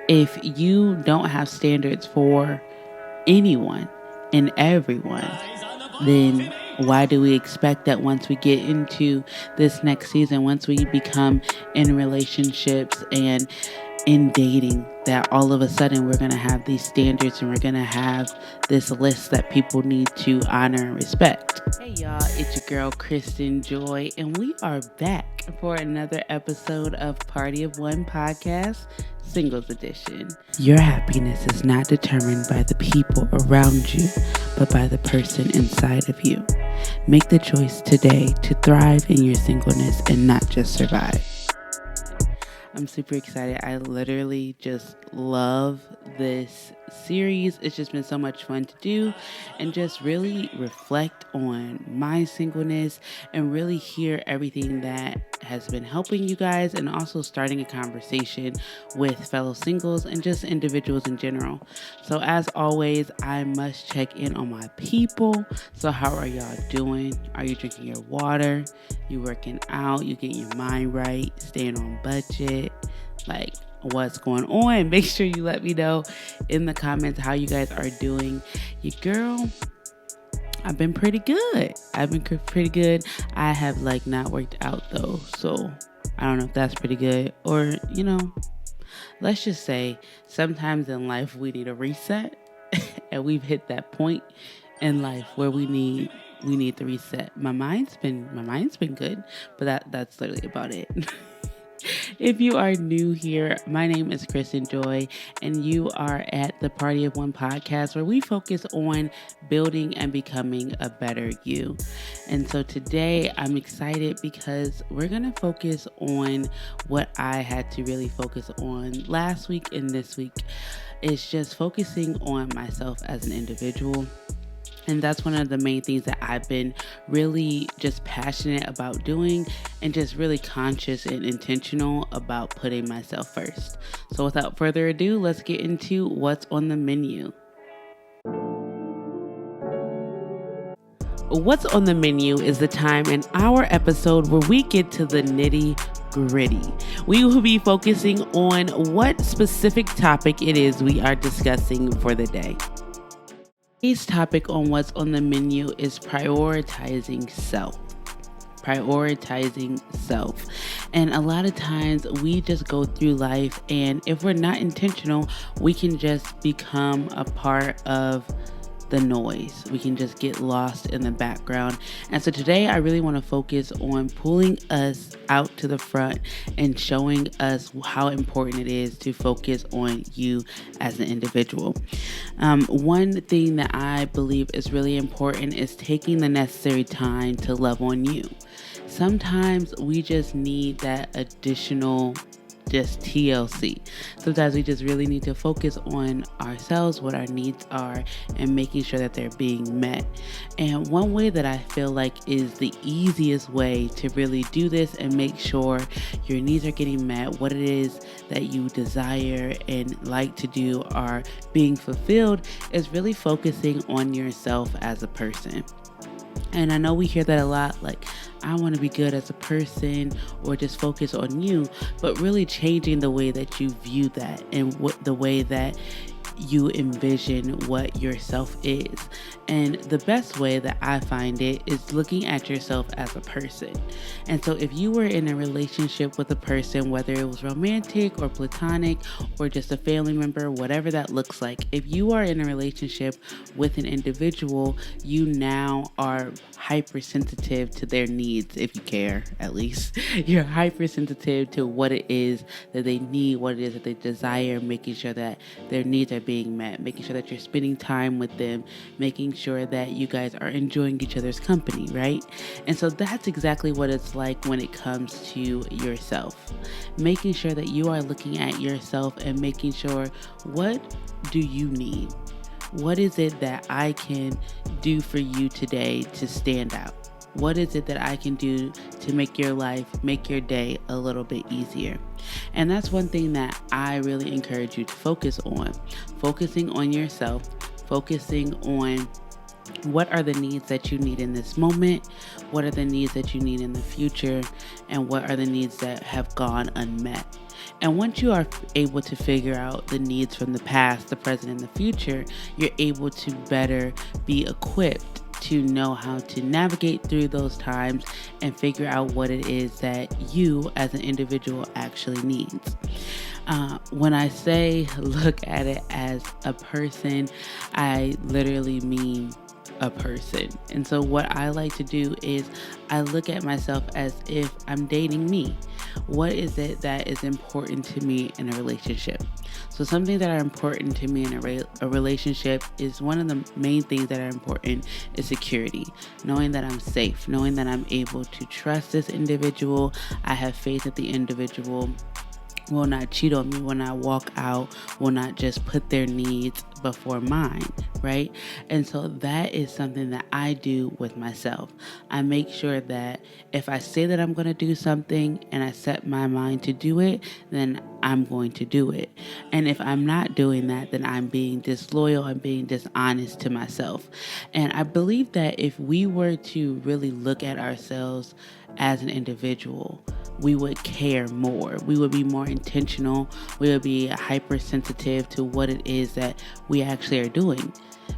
If you don't have standards for anyone and everyone, then why do we expect that once we get into this next season, once we become in relationships and in dating, that all of a sudden we're going to have these standards and we're going to have this list that people need to honor and respect? Hey y'all, it's your girl KristinJoy, and we are back for another episode of Party of One podcast, Singles Edition. Your happiness is not determined by the people around you, but by the person inside of you. Make the choice today to thrive in your singleness and not just survive. I'm super excited. I literally just love this series. It's just been so much fun to do and just really reflect on my singleness and really hear everything that has been helping you guys, and also starting a conversation with fellow singles and just individuals in general. So as always, I must check in on my people. So how are y'all doing? Are you drinking your water? You working out? You getting your mind right? Staying on budget? Like, what's going on? Make sure you let me know in the comments how you guys are doing. Your girl, I've been pretty good. I have not worked out though, so I don't know if that's pretty good, or let's just say sometimes in life we need a reset and we've hit that point in life where we need the reset. My mind's been good, but that's literally about it. If you are new here, my name is KristinJoy, and you are at the Party of One podcast, where we focus on building and becoming a better you. And so today I'm excited because we're going to focus on what I had to really focus on last week and this week. It's just focusing on myself as an individual. And that's one of the main things that I've been really just passionate about doing, and just really conscious and intentional about putting myself first. So without further ado, let's get into what's on the menu. What's on the menu is the time in our episode where we get to the nitty-gritty. We will be focusing on what specific topic it is we are discussing for the day. Today's topic on what's on the menu is prioritizing self. And a lot of times we just go through life, and if we're not intentional, we can just become a part of the noise. We can just get lost in the background. And so today I really want to focus on pulling us out to the front and showing us how important it is to focus on you as an individual. One thing that I believe is really important is taking the necessary time to love on you. Sometimes we just need that additional just TLC. Sometimes we just really need to focus on ourselves, what our needs are, and making sure that they're being met. And one way that I feel like is the easiest way to really do this and make sure your needs are getting met, what it is that you desire and like to do are being fulfilled, is really focusing on yourself as a person. And I know we hear that a lot, like, I want to be good as a person, or just focus on you, but really changing the way that you view that and the way that you envision what yourself is. And the best way that I find it is looking at yourself as a person. And so if you were in a relationship with a person, whether it was romantic or platonic or just a family member, whatever that looks like, if you are in a relationship with an individual, you now are hypersensitive to their needs. If you care, at least you're hypersensitive to what it is that they need, what it is that they desire, making sure that their needs are being met, making sure that you're spending time with them, making sure that you guys are enjoying each other's company, right? And so that's exactly what it's like when it comes to yourself. Making sure that you are looking at yourself and making sure, what do you need? What is it that I can do for you today to stand out? What is it that I can do to make your life, make your day a little bit easier? And that's one thing that I really encourage you to focus on. Focusing on yourself, focusing on what are the needs that you need in this moment, what are the needs that you need in the future, and what are the needs that have gone unmet. And once you are able to figure out the needs from the past, the present, and the future, you're able to better be equipped to know how to navigate through those times and figure out what it is that you as an individual actually needs. When I say look at it as a person, I literally mean a person. And so what I like to do is I look at myself as if I'm dating me. What is it that is important to me in a relationship? So something that are important to me in a relationship is one of the main things that are important is security. Knowing that I'm safe, knowing that I'm able to trust this individual. I have faith that the individual will not cheat on me, will not walk out, will not just put their needs before mine, right? And so that is something that I do with myself. I make sure that if I say that I'm going to do something and I set my mind to do it, then I'm going to do it. And if I'm not doing that, then I'm being disloyal, I'm being dishonest to myself. And I believe that if we were to really look at ourselves as an individual, we would care more. We would be more intentional. We would be hypersensitive to what it is that we actually are doing.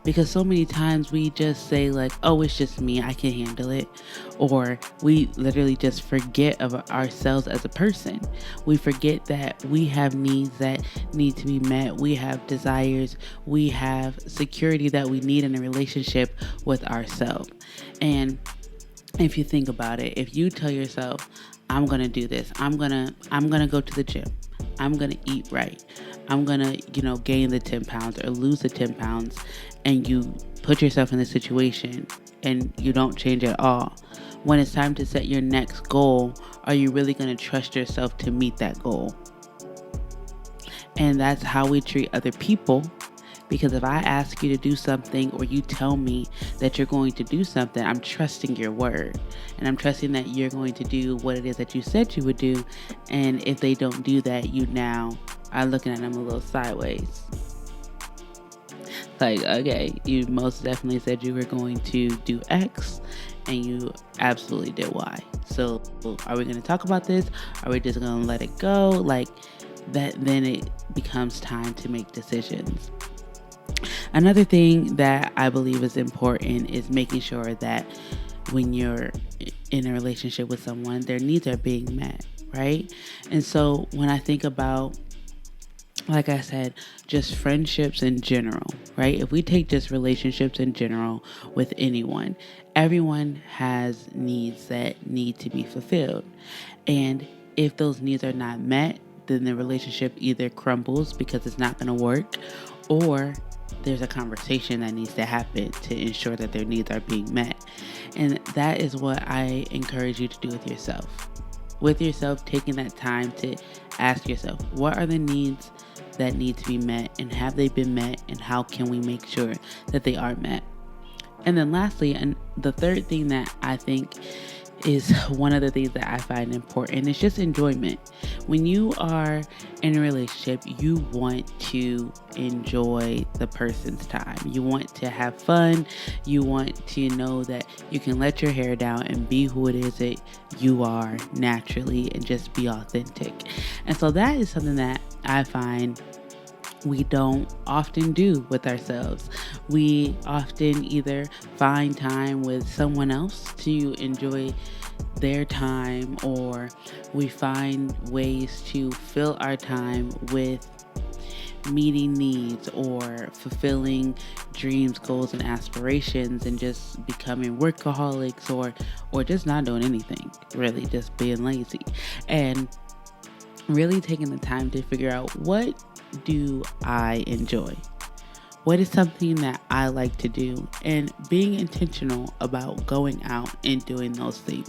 Because so many times we just say like, oh, it's just me, I can handle it. Or we literally just forget of ourselves as a person. We forget that we have needs that need to be met. We have desires. We have security that we need in a relationship with ourselves. And if you think about it, if you tell yourself, I'm going to do this. I'm going to go to the gym. I'm going to eat right. I'm going to, gain the 10 pounds or lose the 10 pounds. And you put yourself in this situation and you don't change at all. When it's time to set your next goal, are you really going to trust yourself to meet that goal? And that's how we treat other people. Because if I ask you to do something or you tell me that you're going to do something, I'm trusting your word. And I'm trusting that you're going to do what it is that you said you would do. And if they don't do that, you now are looking at them a little sideways. Like, okay, you most definitely said you were going to do X and you absolutely did Y. So are we going to talk about this? Are we just going to let it go? Like that, then it becomes time to make decisions. Another thing that I believe is important is making sure that when you're in a relationship with someone, their needs are being met, right? And so when I think about, like I said, just friendships in general, right? If we take just relationships in general with anyone, everyone has needs that need to be fulfilled. And if those needs are not met, then the relationship either crumbles because it's not going to work, or there's a conversation that needs to happen to ensure that their needs are being met. And that is what I encourage you to do with yourself. With yourself, taking that time to ask yourself, what are the needs that need to be met, and have they been met, and how can we make sure that they are met? And then lastly, and the third thing that I think is one of the things that I find important is just enjoyment. When you are in a relationship, you want to enjoy the person's time. You want to have fun. You want to know that you can let your hair down and be who it is that you are naturally and just be authentic. And so that is something that I find we don't often do with ourselves. We often either find time with someone else to enjoy their time, or we find ways to fill our time with meeting needs or fulfilling dreams, goals, and aspirations, and just becoming workaholics, or just not doing anything, really just being lazy. And really taking the time to figure out, what do I enjoy? What is something that I like to do? And being intentional about going out and doing those things.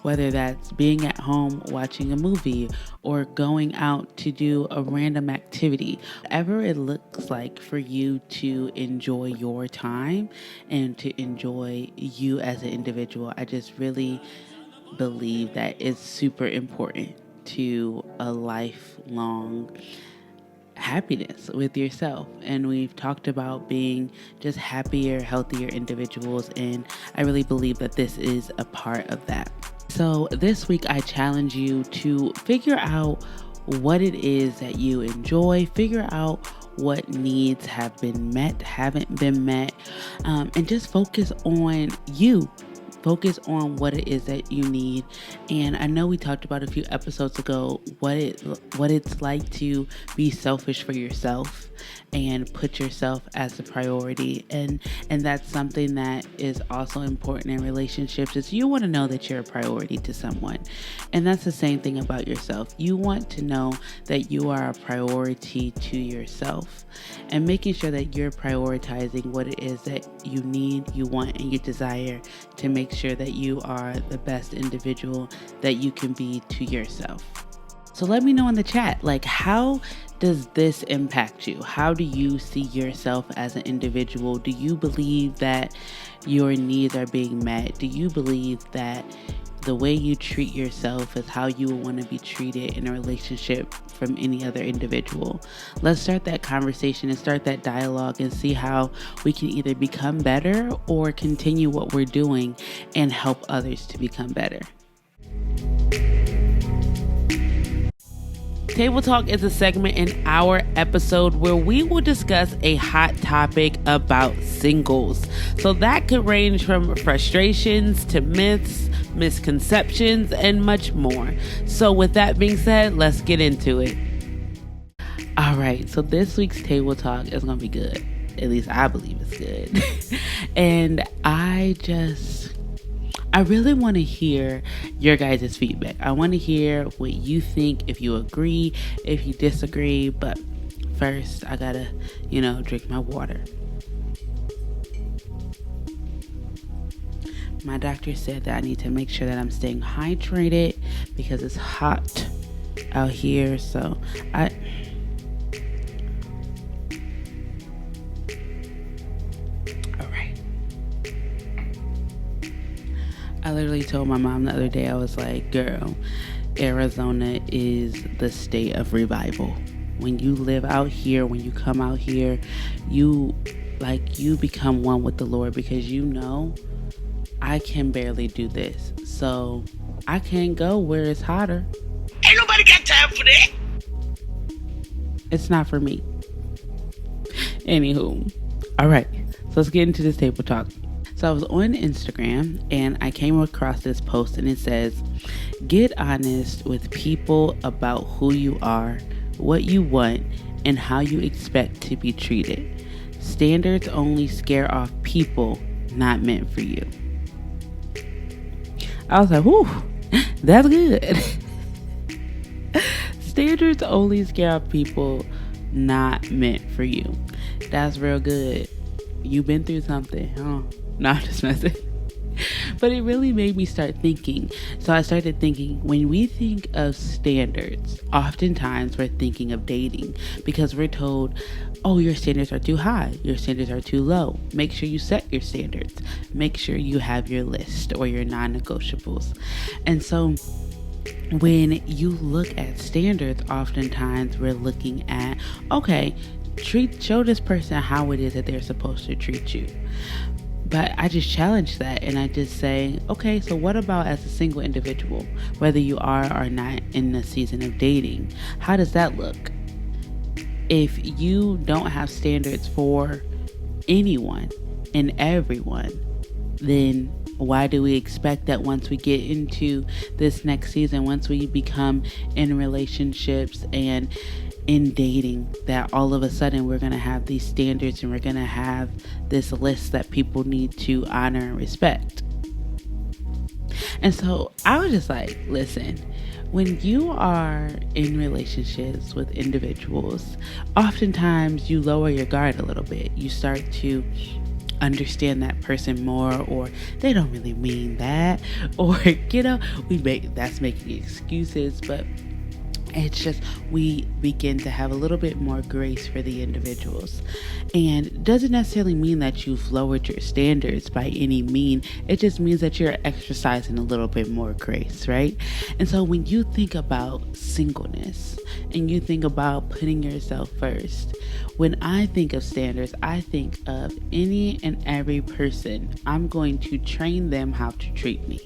Whether that's being at home watching a movie, or going out to do a random activity. Whatever it looks like for you to enjoy your time and to enjoy you as an individual. I just really believe that it's super important to a lifelong happiness with yourself. And we've talked about being just happier, healthier individuals, and I really believe that this is a part of that. So this week I challenge you to figure out, what it is that you enjoy, figure out what needs have been met, haven't been met, and just focus on you. Focus on what it is that you need. And I know we talked about a few episodes ago what it's like to be selfish for yourself and put yourself as a priority. And that's something that is also important in relationships, is you want to know that you're a priority to someone. And that's the same thing about yourself. You want to know that you are a priority to yourself, and making sure that you're prioritizing what it is that you need, you want, and you desire, to make sure that you are the best individual that you can be to yourself. So let me know in the chat, like, how does this impact you? How do you see yourself as an individual? Do you believe that your needs are being met? Do you believe that the way you treat yourself is how you would want to be treated in a relationship from any other individual? Let's start that conversation and start that dialogue and see how we can either become better or continue what we're doing and help others to become better. Table Talk is a segment in our episode where we will discuss a hot topic about singles. So that could range from frustrations to myths, misconceptions, and much more. So with that being said, let's get into it. All right, so this week's Table Talk is going to be good. At least I believe it's good. And I really want to hear your guys' feedback. I want to hear what you think, if you agree, if you disagree. But first, I gotta, drink my water. My doctor said that I need to make sure that I'm staying hydrated because it's hot out here. So I literally told my mom the other day, I was like, girl, Arizona is the state of revival. When you live out here, when you come out here, you become one with the Lord, because I can barely do this. So I can't go where it's hotter. Ain't nobody got time for that. It's not for me. Anywho. All right. So let's get into this table talk. So I was on Instagram and I came across this post, and it says, get honest with people about who you are, what you want, and how you expect to be treated. Standards only scare off people not meant for you. I was like, whew, that's good. Standards only scare off people not meant for you. That's real good. You've been through something, huh? No, I'm just messing. But it really made me start thinking. So I started thinking, when we think of standards, oftentimes we're thinking of dating, because we're told, oh, your standards are too high, your standards are too low. Make sure you set your standards. Make sure you have your list or your non-negotiables. And so when you look at standards, oftentimes we're looking at, okay, show this person how it is that they're supposed to treat you. But I just challenge that, and I just say, okay, so what about as a single individual, whether you are or not in the season of dating? How does that look? If you don't have standards for anyone and everyone, then why do we expect that once we get into this next season, once we become in relationships and in dating, that all of a sudden we're going to have these standards and we're going to have this list that people need to honor and respect? And so I was just like, listen, when you are in relationships with individuals, oftentimes you lower your guard a little bit. You start to understand that person more, or they don't really mean that, or that's making excuses, but it's just, we begin to have a little bit more grace for the individuals. And it doesn't necessarily mean that you've lowered your standards by any mean. It just means that you're exercising a little bit more grace, right? And so when you think about singleness and you think about putting yourself first, when I think of standards, I think of any and every person. I'm going to train them how to treat me.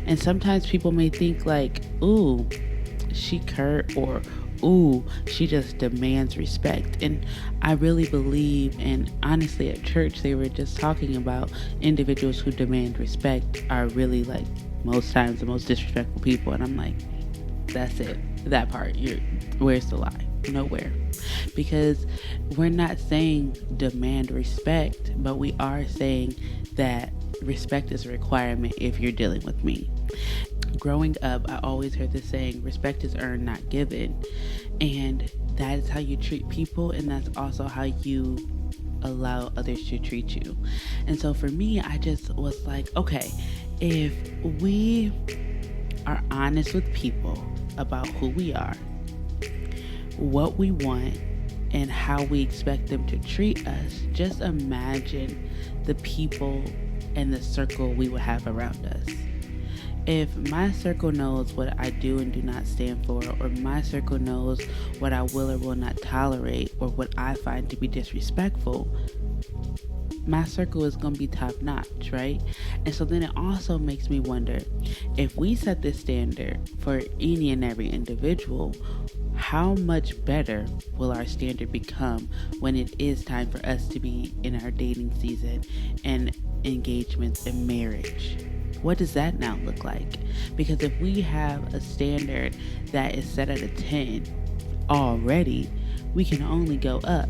And sometimes people may think like, ooh, she curt, or ooh, she just demands respect. And I really believe, and honestly, at church, they were just talking about individuals who demand respect are really, like, most times the most disrespectful people. And I'm like, that's it. That part, where's the lie? Nowhere. Because we're not saying demand respect, but we are saying that respect is a requirement if you're dealing with me. Growing up, I always heard this saying, respect is earned, not given. And that is how you treat people, and that's also how you allow others to treat you. And so for me, I just was like, okay, if we are honest with people about who we are, what we want, and how we expect them to treat us, just imagine the people and the circle we would have around us. If my circle knows what I do and do not stand for, or my circle knows what I will or will not tolerate, or what I find to be disrespectful, my circle is going to be top notch, right? And so then it also makes me wonder, if we set this standard for any and every individual, how much better will our standard become when it is time for us to be in our dating season and engagements and marriage? What does that now look like? Because if we have a standard that is set at a 10 already, we can only go up.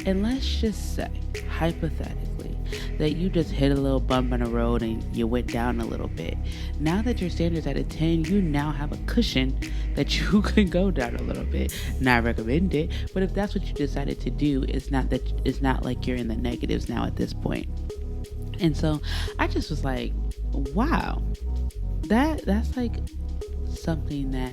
And let's just say, hypothetically, that you just hit a little bump in the road and you went down a little bit. Now that your standard's at a 10, you now have a cushion that you can go down a little bit. Not recommend it, but if that's what you decided to do, it's not like you're in the negatives now at this point. And so I just was like, wow, that's like something that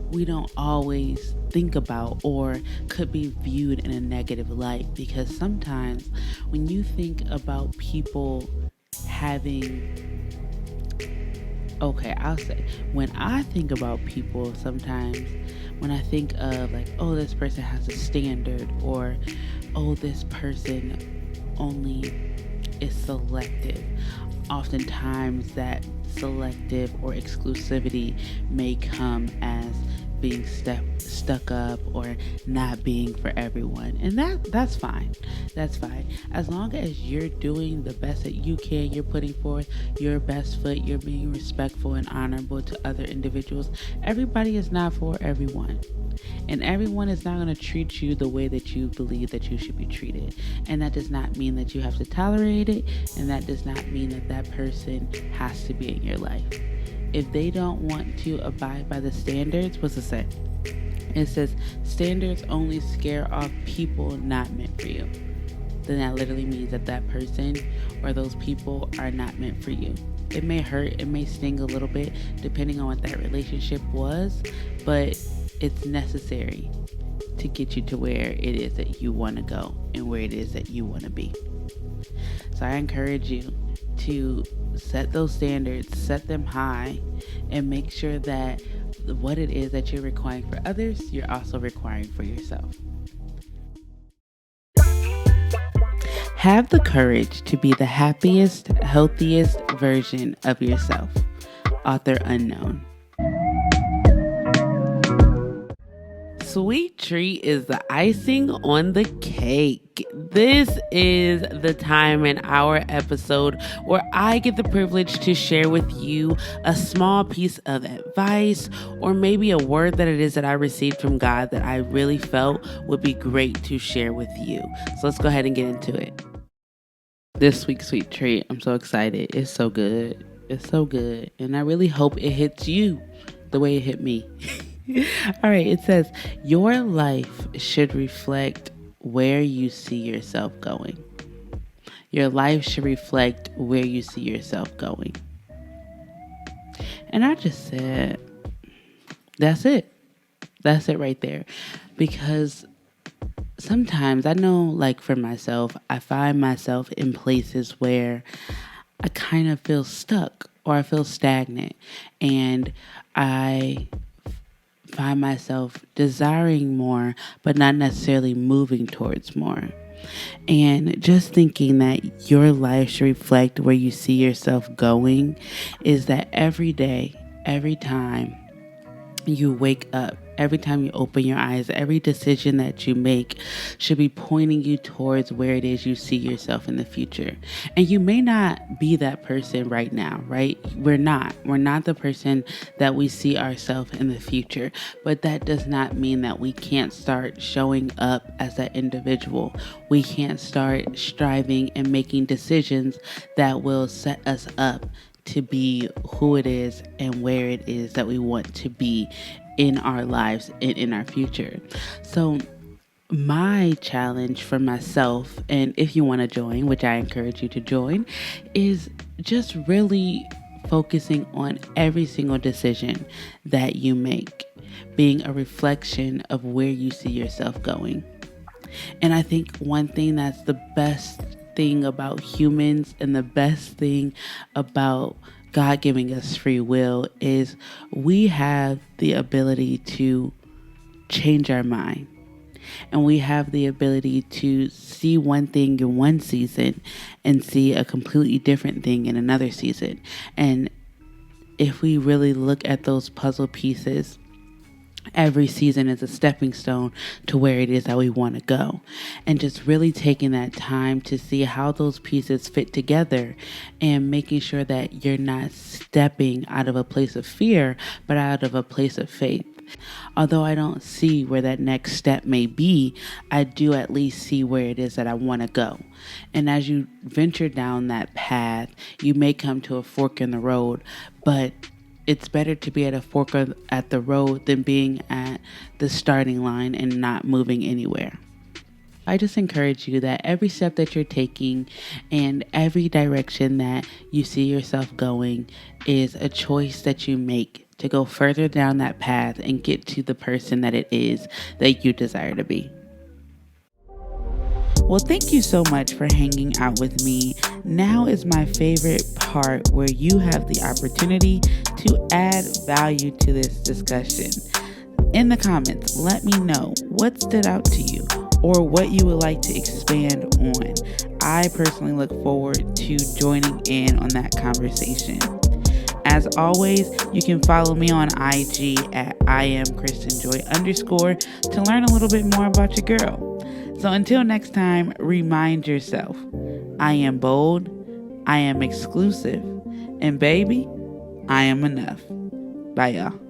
we don't always think about, or could be viewed in a negative light. Because sometimes when you think about people having, okay, I'll say, when I think about people, sometimes when I think of like, oh, this person has a standard, or oh, this person only is selective, oftentimes that selective or exclusivity may come as being stuck up or not being for everyone. And that's fine. That's fine. As long as you're doing the best that you can, you're putting forth your best foot, you're being respectful and honorable to other individuals. Everybody is not for everyone. And everyone is not going to treat you the way that you believe that you should be treated. And that does not mean that you have to tolerate it. And that does not mean that that person has to be in your life. If they don't want to abide by the standards, what's it say? It says, standards only scare off people not meant for you. Then that literally means that that person or those people are not meant for you. It may hurt, it may sting a little bit, depending on what that relationship was, but it's necessary to get you to where it is that you want to go and where it is that you want to be. So I encourage you to set those standards, set them high, and make sure that what it is that you're requiring for others, you're also requiring for yourself. Have the courage to be the happiest, healthiest version of yourself. Author unknown. Sweet treat is the icing on the cake. This is the time in our episode where I get the privilege to share with you a small piece of advice, or maybe a word that it is that I received from God that I really felt would be great to share with you. So let's go ahead and get into it. This week's sweet treat, I'm so excited. It's so good. It's so good. And I really hope it hits you the way it hit me. All right, it says, your life should reflect where you see yourself going. Your life should reflect where you see yourself going. And I just said, that's it. That's it right there. Because sometimes I know, like for myself, I find myself in places where I kind of feel stuck or I feel stagnant. And I find myself desiring more, but not necessarily moving towards more. And just thinking that your life should reflect where you see yourself going is that every day, every time you wake up, every time you open your eyes, every decision that you make should be pointing you towards where it is you see yourself in the future. And you may not be that person right now, right? We're not. We're not the person that we see ourselves in the future. But that does not mean that we can't start showing up as that individual. We can't start striving and making decisions that will set us up to be who it is and where it is that we want to be in our lives and in our future. So my challenge for myself, and if you want to join, which I encourage you to join, is just really focusing on every single decision that you make being a reflection of where you see yourself going. And I think one thing that's the best thing about humans and the best thing about God giving us free will is we have the ability to change our mind. And we have the ability to see one thing in one season and see a completely different thing in another season. And if we really look at those puzzle pieces, every season is a stepping stone to where it is that we want to go. And just really taking that time to see how those pieces fit together and making sure that you're not stepping out of a place of fear, but out of a place of faith. Although I don't see where that next step may be, I do at least see where it is that I want to go. And as you venture down that path, you may come to a fork in the road, but it's better to be at a fork at the road than being at the starting line and not moving anywhere. I just encourage you that every step that you're taking and every direction that you see yourself going is a choice that you make to go further down that path and get to the person that it is that you desire to be. Well, thank you so much for hanging out with me. Now is my favorite part where you have the opportunity to add value to this discussion. In the comments, let me know what stood out to you or what you would like to expand on. I personally look forward to joining in on that conversation. As always, you can follow me on IG at iamKristinJoy_ to learn a little bit more about your girl. So until next time, remind yourself, I am bold, I am exclusive, and baby, I am enough. Bye, y'all.